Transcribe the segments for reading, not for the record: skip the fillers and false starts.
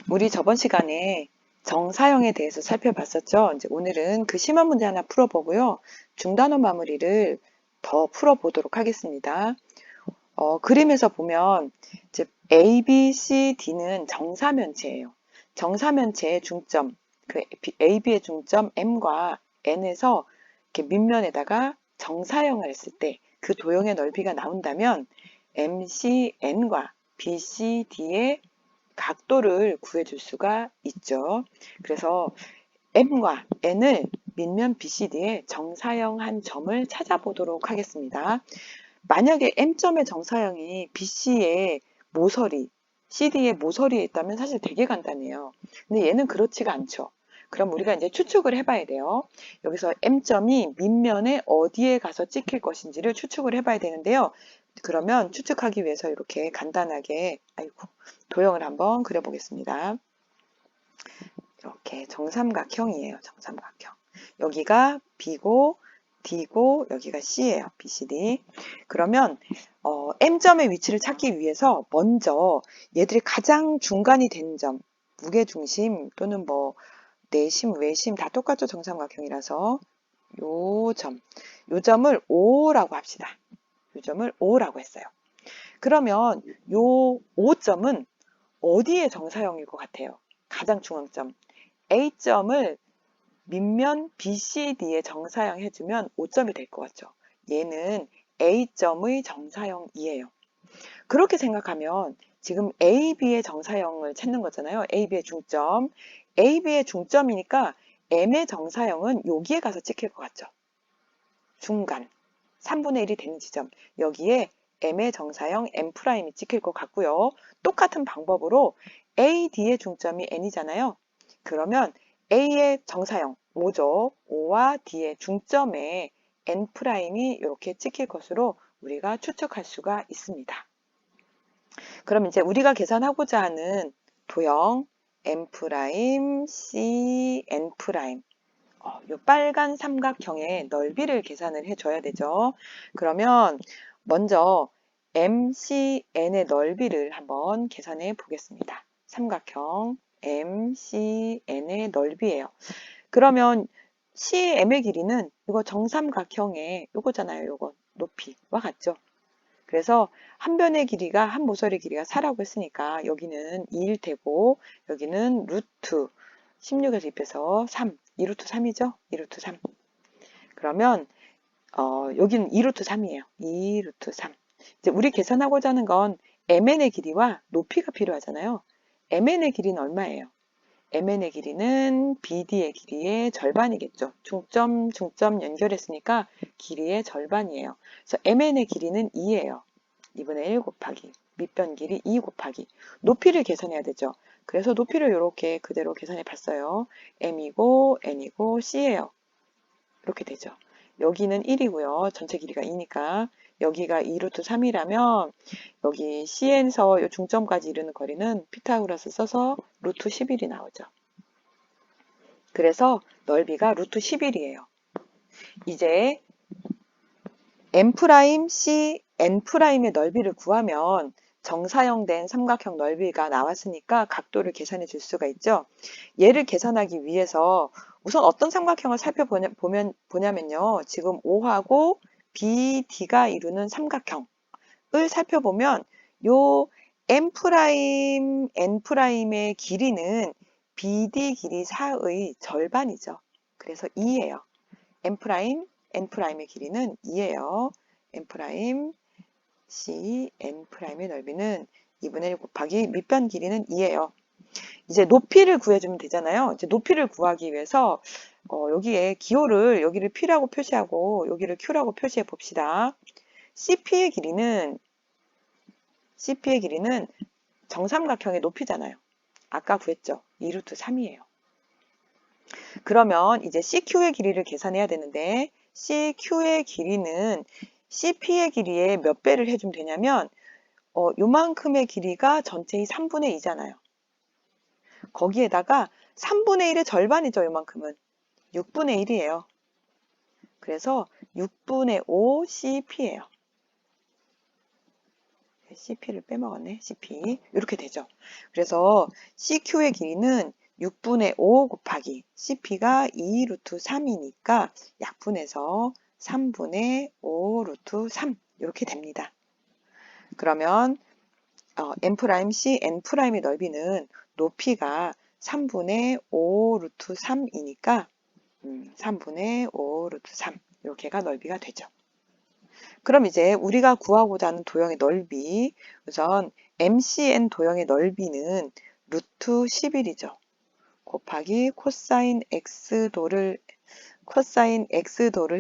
우리 저번 시간에 정사형에 대해서 살펴봤었죠. 이제 오늘은 그 심화 문제 하나 풀어보고요. 중단원 마무리를 더 풀어보도록 하겠습니다. 그림에서 보면 이제 A, B, C, D는 정사면체예요. 정사면체의 중점, 그 A, B의 중점 M과 N에서 이렇게 밑면에다가 정사형을 했을 때 그 도형의 넓이가 나온다면 MC, N과 BC, D의 각도를 구해줄 수가 있죠. 그래서 M과 N을 밑면 BCD의 정사형 한 점을 찾아보도록 하겠습니다. 만약에 M점의 정사형이 BC의 모서리, CD의 모서리에 있다면 사실 되게 간단해요. 근데 얘는 그렇지가 않죠. 그럼 우리가 이제 추측을 해봐야 돼요. 여기서 M점이 밑면에 어디에 가서 찍힐 것인지를 추측을 해봐야 되는데요. 그러면 추측하기 위해서 이렇게 간단하게 도형을 한번 그려보겠습니다. 이렇게 정삼각형이에요. 정삼각형. 여기가 B고 D고 여기가 C예요. BCD. 그러면 M점의 위치를 찾기 위해서 먼저 얘들이 가장 중간이 되는 점, 무게중심 또는 뭐 내심, 외심 다 똑같죠. 정삼각형이라서 요 점을 O라고 합시다. 요 점을 O라고 했어요. 그러면 요 O점은 어디에 정사형일 것 같아요? 가장 중앙점. A점을 밑면 BCD에 정사형 해주면 O점이 될 것 같죠? 얘는 A점의 정사형이에요. 그렇게 생각하면 지금 AB의 정사형을 찾는 거잖아요. AB의 중점. AB의 중점이니까 M의 정사형은 여기에 가서 찍힐 것 같죠? 중간. 3분의 1이 되는 지점. 여기에 M의 정사형 M'이 찍힐 것 같고요. 똑같은 방법으로 AD의 중점이 N이잖아요. 그러면 A의 정사형 5죠. O와 D의 중점에 N'이 이렇게 찍힐 것으로 우리가 추측할 수가 있습니다. 그럼 이제 우리가 계산하고자 하는 도형 M', C, N'. 이 빨간 삼각형의 넓이를 계산을 해줘야 되죠. 그러면 먼저 MCN의 넓이를 한번 계산해 보겠습니다. 삼각형 MCN의 넓이에요. 그러면 CM의 길이는 이거 정삼각형의 요거잖아요. 요거 높이와 같죠. 그래서 한 변의 길이가 한 모서리 길이가 4라고 했으니까 여기는 2일 테고 여기는 루트 16에서 입해서 3, 2루트 3이죠? 2루트 3. 그러면 여기는 2루트 3이에요. 2루트 3. 이제 우리 계산하고자 하는 건 MN의 길이와 높이가 필요하잖아요. MN의 길이는 얼마예요? MN의 길이는 BD의 길이의 절반이겠죠. 중점 연결했으니까 길이의 절반이에요. 그래서 MN의 길이는 2예요. 2분의 1 곱하기 밑변 길이 2 곱하기 높이를 계산해야 되죠. 그래서 높이를 이렇게 그대로 계산해 봤어요. M이고 N이고 C예요. 이렇게 되죠. 여기는 1이고요. 전체 길이가 2니까 여기가 2루트 3이라면 여기 C에서 이 중점까지 이르는 거리는 피타고라스 써서 루트 11이 나오죠. 그래서 넓이가 루트 11이에요. 이제 M', C, N'의 넓이를 구하면 정사형된 삼각형 넓이가 나왔으니까 각도를 계산해 줄 수가 있죠. 얘를 계산하기 위해서 우선 어떤 삼각형을 살펴보냐면요. 지금 O하고 BD가 이루는 삼각형을 살펴보면 요 M', N'의 길이는 BD 길이 4의 절반이죠. 그래서 2예요. M', N'의 길이는 2예요. M', C, N'의 넓이는 2분의 1 곱하기 밑변 길이는 2예요. 이제 높이를 구해주면 되잖아요. 이제 높이를 구하기 위해서 여기에 기호를 여기를 P라고 표시하고 여기를 Q라고 표시해 봅시다. CP의 길이는 정삼각형의 높이잖아요. 아까 구했죠. 2루트 3이에요. 그러면 이제 CQ의 길이를 계산해야 되는데 CQ의 길이는 CP의 길이에 몇 배를 해주면 되냐면 요만큼의 길이가 전체의 3분의 2잖아요. 거기에다가 3분의 1의 절반이죠. 요만큼은 6분의 1이에요. 그래서 6분의 5 CP예요. CP를 빼먹었네. CP. 이렇게 되죠. 그래서 CQ의 길이는 6분의 5 곱하기 CP가 2 루트 3이니까 약분해서 3분의 5 루트 3 이렇게 됩니다. 그러면 M'C, N'의 넓이는 높이가 3분의 5 루트 3이니까 3분의 5 루트 3 이렇게가 넓이가 되죠. 그럼 이제 우리가 구하고자 하는 도형의 넓이, 우선 MCN 도형의 넓이는 루트 11이죠. 곱하기 코사인 X도를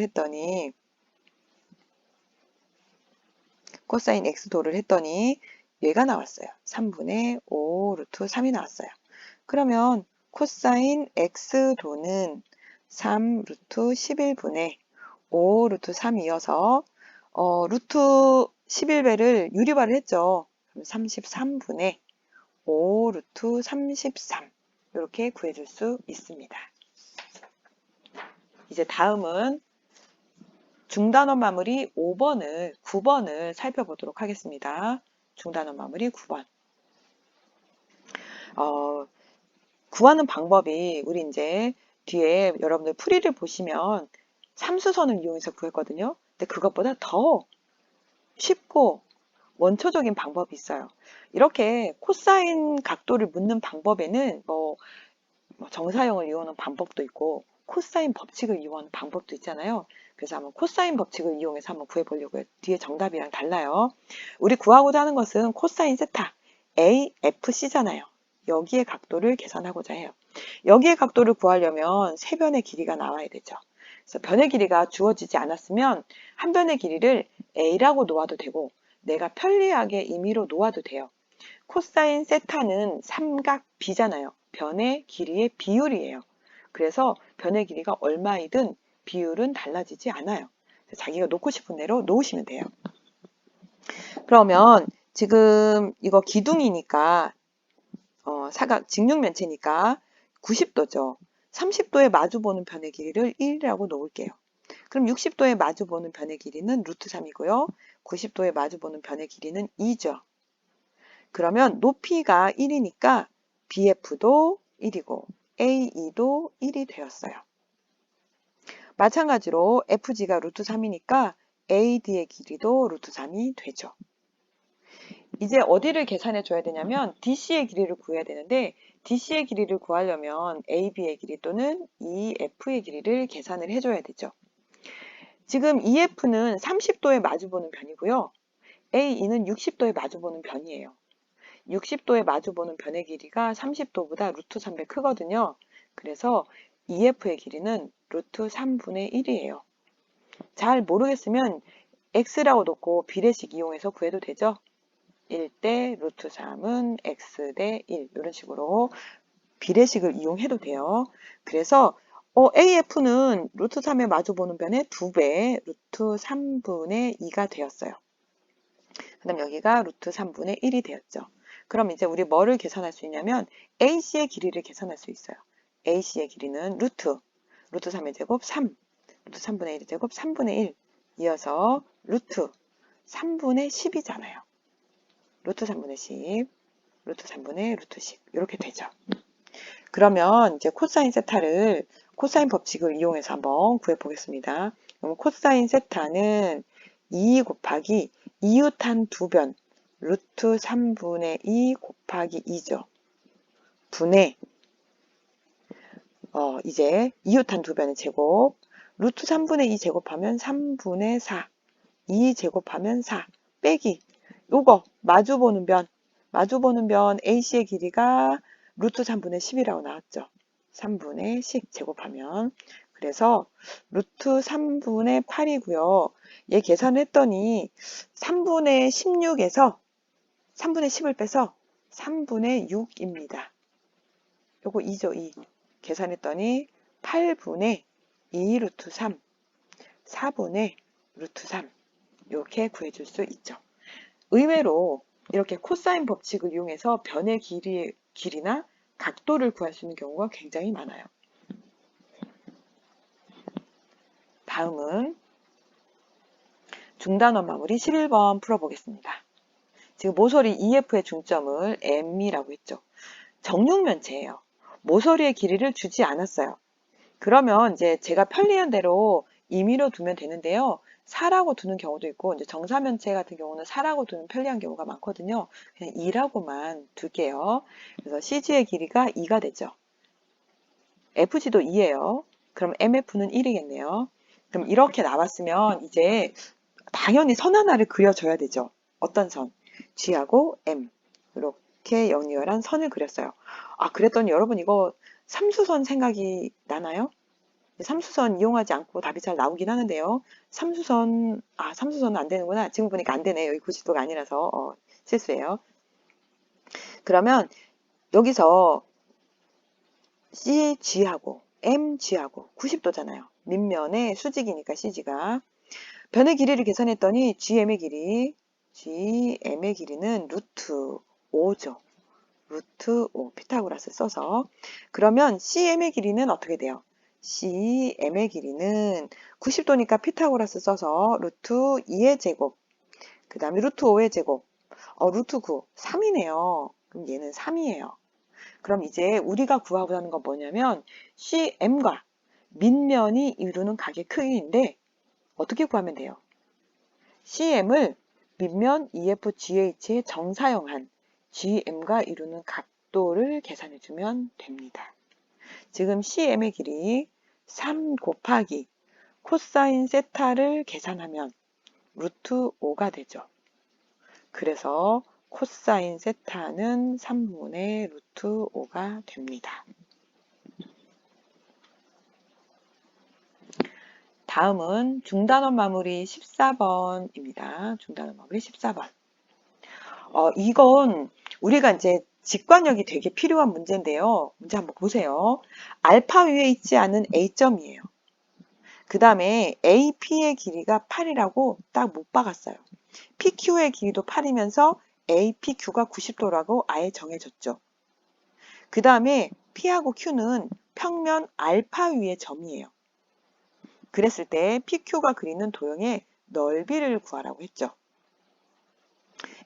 했더니 얘가 나왔어요. 3분의 5 루트 3이 나왔어요. 그러면 코사인 X도는 3 루트 11분의 5 루트 3이어서 루트 11배를 유리화를 했죠. 그럼 33분의 5 루트 33 이렇게 구해줄 수 있습니다. 이제 다음은 중단원 마무리 9번을 살펴보도록 하겠습니다. 중단원 마무리 9번. 구하는 방법이 우리 이제 뒤에 여러분들 풀이를 보시면 삼수선을 이용해서 구했거든요. 근데 그것보다 더 쉽고 원초적인 방법이 있어요. 이렇게 코사인 각도를 묻는 방법에는 정사형을 이용하는 방법도 있고 코사인 법칙을 이용하는 방법도 있잖아요. 그래서 한번 코사인 법칙을 이용해서 한번 구해보려고요. 뒤에 정답이랑 달라요. 우리 구하고자 하는 것은 코사인 세타 AFC잖아요. 여기의 각도를 계산하고자 해요. 여기의 각도를 구하려면 세 변의 길이가 나와야 되죠. 그래서 변의 길이가 주어지지 않았으면 한 변의 길이를 A라고 놓아도 되고 내가 편리하게 임의로 놓아도 돼요. 코사인 세타는 삼각 B잖아요. 변의 길이의 비율이에요. 그래서 변의 길이가 얼마이든 비율은 달라지지 않아요. 자기가 놓고 싶은 대로 놓으시면 돼요. 그러면 지금 이거 기둥이니까 사각 직육면체니까 90도죠. 30도에 마주보는 변의 길이를 1이라고 놓을게요. 그럼 60도에 마주보는 변의 길이는 루트 3이고요. 90도에 마주보는 변의 길이는 2죠. 그러면 높이가 1이니까 BF도 1이고 AE도 1이 되었어요. 마찬가지로 FG가 루트 3이니까 AD의 길이도 루트 3이 되죠. 이제 어디를 계산해 줘야 되냐면 DC의 길이를 구해야 되는데 DC의 길이를 구하려면 AB의 길이 또는 EF의 길이를 계산을 해줘야 되죠. 지금 EF는 30도에 마주보는 변이고요. AE는 60도에 마주보는 변이에요. 60도에 마주보는 변의 길이가 30도보다 루트 3배 크거든요. 그래서 EF의 길이는 루트 3분의 1이에요. 잘 모르겠으면 X라고 놓고 비례식 이용해서 구해도 되죠. 1대 루트 3은 X 대 1 이런 식으로 비례식을 이용해도 돼요. 그래서 AF는 루트 3에 마주보는 변의 2배 루트 3분의 2가 되었어요. 그 다음 여기가 루트 3분의 1이 되었죠. 그럼 이제 우리 뭐를 계산할 수 있냐면 AC의 길이를 계산할 수 있어요. AC의 길이는 루트 3의 제곱 3, 루트 3분의 1의 제곱 3분의 1 이어서 루트 3분의 10이잖아요. 루트 3분의 10, 루트 3분의 루트 10 이렇게 되죠. 그러면 이제 코사인 세타를 코사인 법칙을 이용해서 한번 구해보겠습니다. 그럼 코사인 세타는 2 곱하기 이웃한 두 변 루트 3분의 2 곱하기 2죠. 분의 이제 이웃한 두 변의 제곱 루트 3분의 2 제곱하면 3분의 4 2 제곱하면 4 빼기 요거 마주보는 변 AC의 길이가 루트 3분의 10이라고 나왔죠. 3분의 10 제곱하면 그래서 루트 3분의 8이고요. 얘 계산했더니 3분의 16에서 3분의 10을 빼서 3분의 6입니다. 요거 2죠. 2. 계산했더니 8분의 2 루트 3, 4분의 루트 3 이렇게 구해줄 수 있죠. 의외로 이렇게 코사인 법칙을 이용해서 변의 길이나 각도를 구할 수 있는 경우가 굉장히 많아요. 다음은 중단원 마무리 11번 풀어보겠습니다. 지금 모서리 EF의 중점을 M이라고 했죠. 정육면체예요. 모서리의 길이를 주지 않았어요. 그러면 이제 제가 편리한 대로 임의로 두면 되는데요. 4라고 두는 경우도 있고, 이제 정사면체 같은 경우는 4라고 두면 편리한 경우가 많거든요. 그냥 2라고만 둘게요. 그래서 CG의 길이가 2가 되죠. FG도 2예요. 그럼 MF는 1이겠네요. 그럼 이렇게 나왔으면 이제 당연히 선 하나를 그려줘야 되죠. 어떤 선? G하고 M. 이렇게 연이어란 선을 그렸어요. 아, 그랬더니 여러분 이거 삼수선 생각이 나나요? 삼수선 이용하지 않고 답이 잘 나오긴 하는데요. 삼수선은 안 되는구나. 지금 보니까 안 되네. 여기 90도가 아니라서 실수예요. 그러면 여기서 CG하고 MG하고 90도잖아요. 밑면의 수직이니까 CG가. 변의 길이를 계산했더니 GM의 길이는 루트 5죠. 루트 5 피타고라스 써서. 그러면 CM의 길이는 어떻게 돼요? CM의 길이는 90도니까 피타고라스 써서 루트 2의 제곱, 그 다음에 루트 5의 제곱, 루트 9, 3이네요. 그럼 얘는 3이에요. 그럼 이제 우리가 구하고자 하는 건 뭐냐면 CM과 밑면이 이루는 각의 크기인데 어떻게 구하면 돼요? CM을 밑면 EFGH의 정사형한 GM과 이루는 각도를 계산해주면 됩니다. 지금 CM의 길이 3 곱하기 코사인 세타를 계산하면 루트 5가 되죠. 그래서 코사인 세타는 3분의 루트 5가 됩니다. 다음은 중단원 마무리 14번입니다. 중단원 마무리 14번. 이건 우리가 이제 직관력이 되게 필요한 문제인데요. 문제 한번 보세요. 알파 위에 있지 않은 A점이에요. 그 다음에 AP의 길이가 8이라고 딱 못 박았어요. PQ의 길이도 8이면서 APQ가 90도라고 아예 정해졌죠. 그 다음에 P하고 Q는 평면 알파 위의 점이에요. 그랬을 때 PQ가 그리는 도형의 넓이를 구하라고 했죠.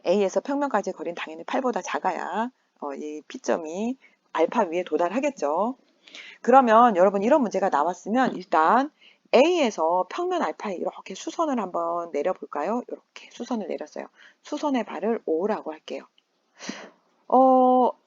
A에서 평면까지 거리는 당연히 8보다 작아야 이 P점이 알파 위에 도달하겠죠. 그러면 여러분 이런 문제가 나왔으면 일단 A에서 평면 알파에 이렇게 수선을 한번 내려볼까요? 이렇게 수선을 내렸어요. 수선의 발을 O라고 할게요.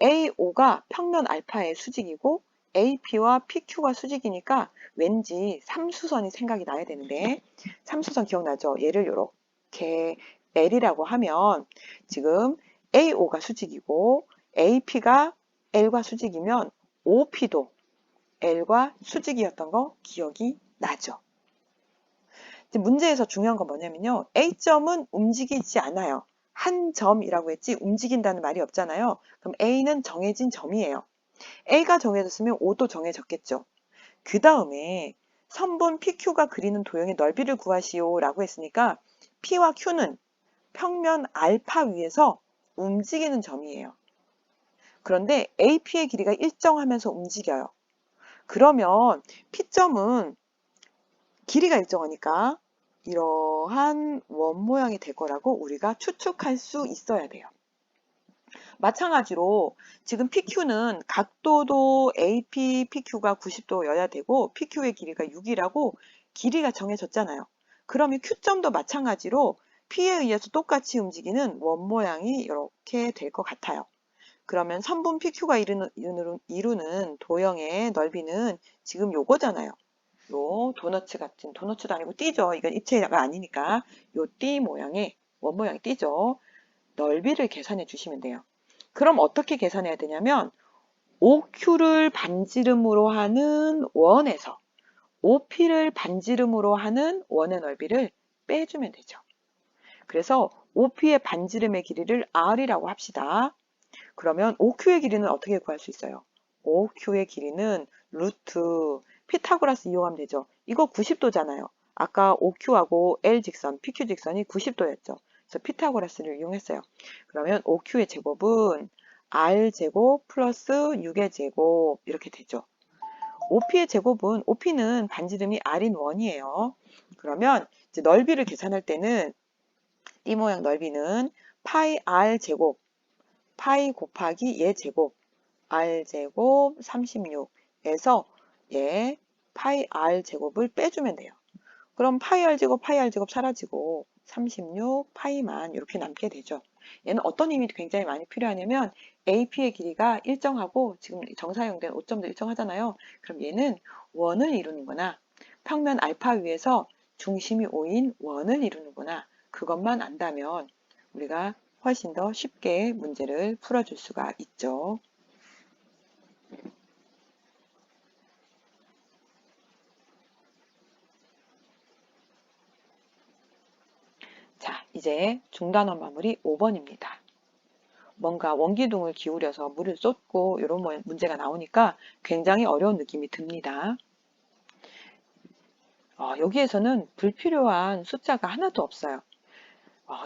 AO가 평면 알파의 수직이고 AP와 PQ가 수직이니까 왠지 3수선이 생각이 나야 되는데 3수선 기억나죠? 얘를 이렇게 L이라고 하면 지금 AO가 수직이고 AP가 L과 수직이면 OP도 L과 수직이었던 거 기억이 나죠. 문제에서 중요한 건 뭐냐면요. A점은 움직이지 않아요. 한 점이라고 했지 움직인다는 말이 없잖아요. 그럼 A는 정해진 점이에요. A가 정해졌으면 O도 정해졌겠죠. 그 다음에 선분 PQ가 그리는 도형의 넓이를 구하시오 라고 했으니까 P와 Q는 평면 알파 위에서 움직이는 점이에요. 그런데 AP의 길이가 일정하면서 움직여요. 그러면 P점은 길이가 일정하니까 이러한 원 모양이 될 거라고 우리가 추측할 수 있어야 돼요. 마찬가지로 지금 PQ는 각도도 AP, PQ가 90도여야 되고 PQ의 길이가 6이라고 길이가 정해졌잖아요. 그러면 Q점도 마찬가지로 P에 의해서 똑같이 움직이는 원 모양이 이렇게 될 것 같아요. 그러면 선분 PQ가 이루는 도형의 넓이는 지금 요거잖아요. 요 도너츠 같은, 도너츠도 아니고 띠죠. 이건 입체가 아니니까 요 띠 모양의 원 모양이 띠죠. 넓이를 계산해 주시면 돼요. 그럼 어떻게 계산해야 되냐면 OQ를 반지름으로 하는 원에서 OP를 반지름으로 하는 원의 넓이를 빼주면 되죠. 그래서 OP의 반지름의 길이를 R이라고 합시다. 그러면 OQ의 길이는 어떻게 구할 수 있어요? OQ의 길이는 루트 피타고라스 이용하면 되죠. 이거 90도잖아요. 아까 OQ하고 L 직선, PQ 직선이 90도였죠. 그래서 피타고라스를 이용했어요. 그러면 OQ의 제곱은 R제곱 플러스 6의 제곱 이렇게 되죠. OP의 제곱은 OP는 반지름이 R인 원이에요. 그러면 이제 넓이를 계산할 때는 이 모양 넓이는 파이 r 제곱, 파이 곱하기 얘 제곱, r 제곱 36에서 얘 파이 r 제곱을 빼주면 돼요. 그럼 파이 r 제곱, 파이 r 제곱 사라지고 36 파이만 이렇게 남게 되죠. 얘는 어떤 힘이 굉장히 많이 필요하냐면 AP의 길이가 일정하고 지금 정사형된 5점도 일정하잖아요. 그럼 얘는 원을 이루는구나. 평면 알파 위에서 중심이 5인 원을 이루는구나. 그것만 안다면 우리가 훨씬 더 쉽게 문제를 풀어줄 수가 있죠. 자, 이제 중단원 마무리 5번입니다. 뭔가 원기둥을 기울여서 물을 쏟고 이런 문제가 나오니까 굉장히 어려운 느낌이 듭니다. 여기에서는 불필요한 숫자가 하나도 없어요.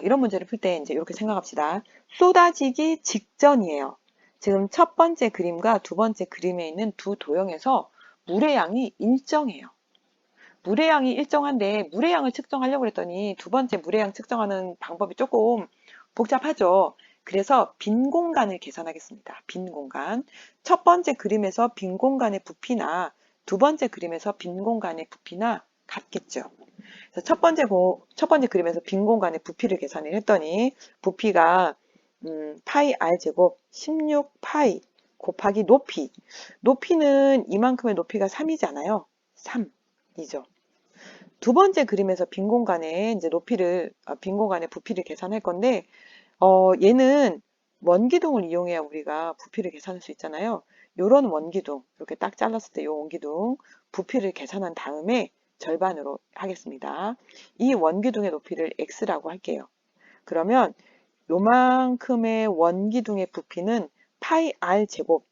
이런 문제를 풀 때 이제 이렇게 생각합시다. 쏟아지기 직전이에요. 지금 첫 번째 그림과 두 번째 그림에 있는 두 도형에서 물의 양이 일정해요. 물의 양이 일정한데 물의 양을 측정하려고 했더니 두 번째 물의 양 측정하는 방법이 조금 복잡하죠. 그래서 빈 공간을 계산하겠습니다. 빈 공간. 첫 번째 그림에서 빈 공간의 부피나 두 번째 그림에서 빈 공간의 부피나 같겠죠. 그래서 첫 번째 그림에서 빈 공간의 부피를 계산을 했더니 부피가 파이 r 제곱 16 파이 곱하기 높이. 높이는 이만큼의 높이가 3이잖아요. 3이죠. 두 번째 그림에서 빈 공간에 이제 빈 공간의 부피를 계산할 건데, 얘는 원기둥을 이용해야 우리가 부피를 계산할 수 있잖아요. 요런 원기둥, 이렇게 딱 잘랐을 때 요 원기둥 부피를 계산한 다음에 절반으로 하겠습니다. 이 원기둥의 높이를 x라고 할게요. 그러면 요만큼의 원기둥의 부피는 파이 r 제곱,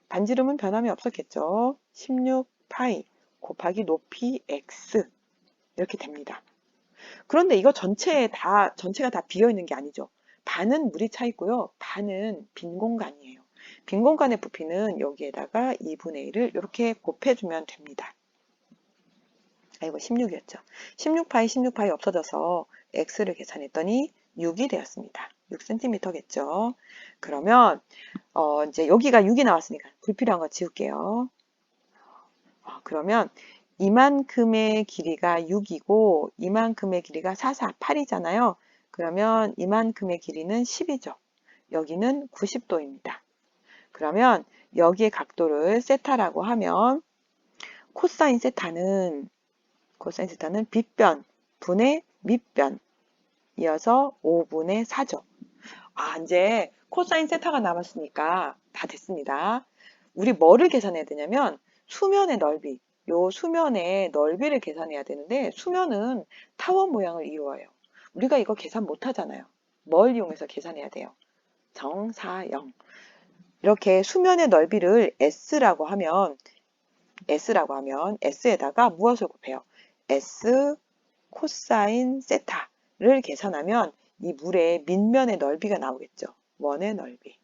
반지름은 변함이 없었겠죠. 16 파이 곱하기 높이 x 이렇게 됩니다. 그런데 이거 전체가 다 비어 있는 게 아니죠. 반은 물이 차 있고요. 반은 빈 공간이에요. 빈 공간의 부피는 여기에다가 2분의 1을 이렇게 곱해주면 됩니다. 이거 16이었죠. 16파이 16파이 없어져서 x를 계산했더니 6이 되었습니다. 6cm겠죠. 그러면 이제 여기가 6이 나왔으니까 불필요한 거 지울게요. 그러면 이만큼의 길이가 6이고 이만큼의 길이가 4, 4, 8이잖아요. 그러면 이만큼의 길이는 10이죠. 여기는 90도입니다. 그러면 여기의 각도를 세타라고 하면 코사인 세타는 빗변 분의 밑변 이어서 5분의 4죠. 이제 코사인 세타가 남았으니까 다 됐습니다. 우리 뭐를 계산해야 되냐면 수면의 넓이, 요 수면의 넓이를 계산해야 되는데 수면은 타원 모양을 이루어요. 우리가 이거 계산 못 하잖아요. 뭘 이용해서 계산해야 돼요? 정사형. 이렇게 수면의 넓이를 S라고 하면 S에다가 무엇을 곱해요? S 코사인 세타를 계산하면 이 물의 밑면의 넓이가 나오겠죠. 원의 넓이.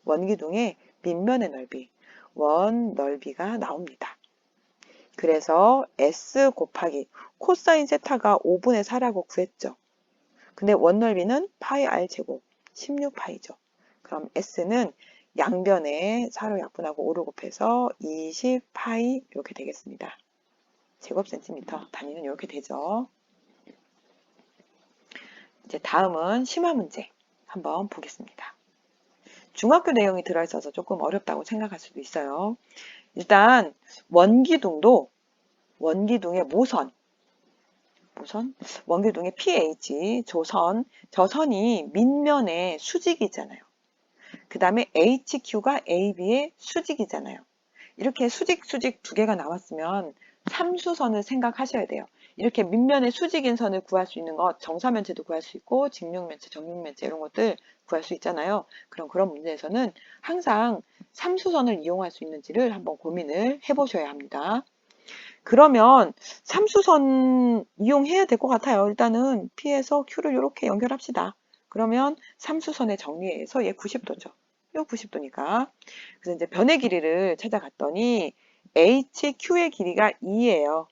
원기둥의 밑면의 넓이. 원 넓이가 나옵니다. 그래서 S 곱하기 코사인 세타가 5분의 4라고 구했죠. 근데 원 넓이는 파이 r 제곱 16파이죠. 그럼 S는 양변에 4로 약분하고 5를 곱해서 20파이 이렇게 되겠습니다. 제곱센티미터 단위는 이렇게 되죠. 이제 다음은 심화 문제 한번 보겠습니다. 중학교 내용이 들어있어서 조금 어렵다고 생각할 수도 있어요. 일단 원기둥의 원기둥의 pH, 저선이 밑면에 수직이 있잖아요. 그 다음에 HQ가 AB의 수직이잖아요. 이렇게 수직 두 개가 나왔으면 삼수선을 생각하셔야 돼요. 이렇게 밑면에 수직인 선을 구할 수 있는 것, 정사면체도 구할 수 있고 직육면체, 정육면체 이런 것들 구할 수 있잖아요. 그런 문제에서는 항상 삼수선을 이용할 수 있는지를 한번 고민을 해보셔야 합니다. 그러면 삼수선 이용해야 될 것 같아요. 일단은 P에서 Q를 이렇게 연결합시다. 그러면 삼수선의 정리에서 얘 90도죠. 요 90도니까. 그래서 이제 변의 길이를 찾아갔더니 HQ의 길이가 2예요.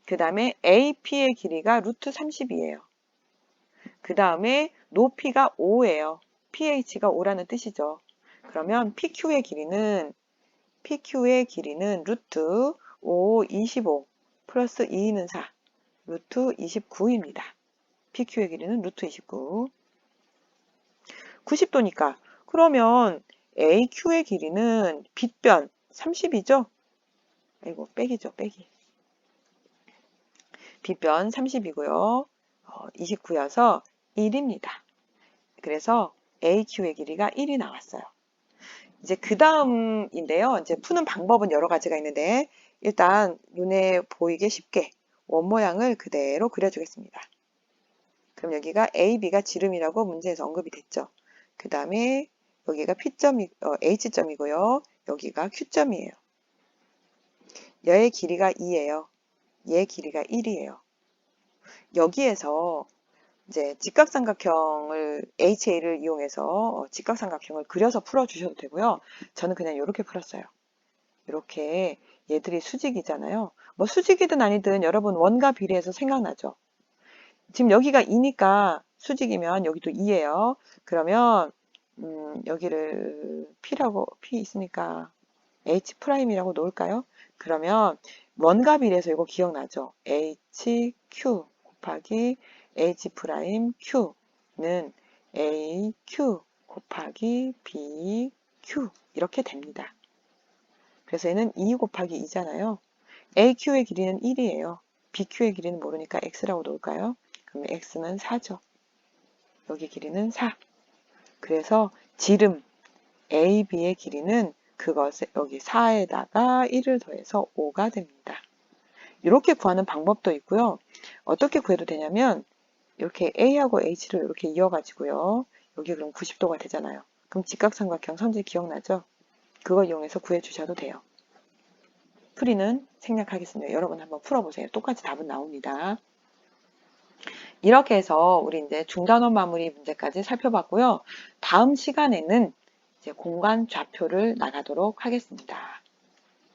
그 다음에 AP의 길이가 루트 30이에요. 그 다음에 높이가 5예요. pH가 5라는 뜻이죠. 그러면 PQ의 길이는 루트 5, 25 플러스 2는 4, 루트 29입니다. PQ의 길이는 루트 29. 90도니까 그러면 AQ의 길이는 빗변 30이죠? 아이고 빼기죠, 빼기. 빗변 30이고요. 29여서 1입니다. 그래서 AQ의 길이가 1이 나왔어요. 이제 그 다음인데요. 이제 푸는 방법은 여러 가지가 있는데 일단 눈에 보이게 쉽게 원 모양을 그대로 그려주겠습니다. 그럼 여기가 A, B가 지름이라고 문제에서 언급이 됐죠. 그 다음에 여기가 H점이고요. 여기가 Q점이에요. 얘의 길이가 2예요. 얘의 길이가 1이에요. 여기에서 이제 직각삼각형을 HA를 이용해서 직각삼각형을 그려서 풀어주셔도 되고요. 저는 그냥 이렇게 풀었어요. 이렇게 얘들이 수직이잖아요. 뭐 수직이든 아니든 여러분 원과 비례해서 생각나죠. 지금 여기가 2니까 수직이면 여기도 2예요. 그러면 여기를 P 있으니까 H'이라고 놓을까요? 그러면 원과 비례해서 이거 기억나죠? HQ 곱하기 H'Q는 AQ 곱하기 BQ 이렇게 됩니다. 그래서 얘는 2 곱하기 2잖아요. AQ의 길이는 1이에요. BQ의 길이는 모르니까 X라고 놓을까요? 그러면 X는 4죠. 여기 길이는 4. 그래서 지름 AB의 길이는 그것에 여기 4에다가 1을 더해서 5가 됩니다. 이렇게 구하는 방법도 있고요. 어떻게 구해도 되냐면 이렇게 A하고 H를 이렇게 이어가지고요. 여기 그럼 90도가 되잖아요. 그럼 직각삼각형 선지 기억나죠? 그거 이용해서 구해주셔도 돼요. 풀이는 생략하겠습니다. 여러분 한번 풀어보세요. 똑같이 답은 나옵니다. 이렇게 해서 우리 이제 중단원 마무리 문제까지 살펴봤고요. 다음 시간에는 이제 공간 좌표를 나가도록 하겠습니다.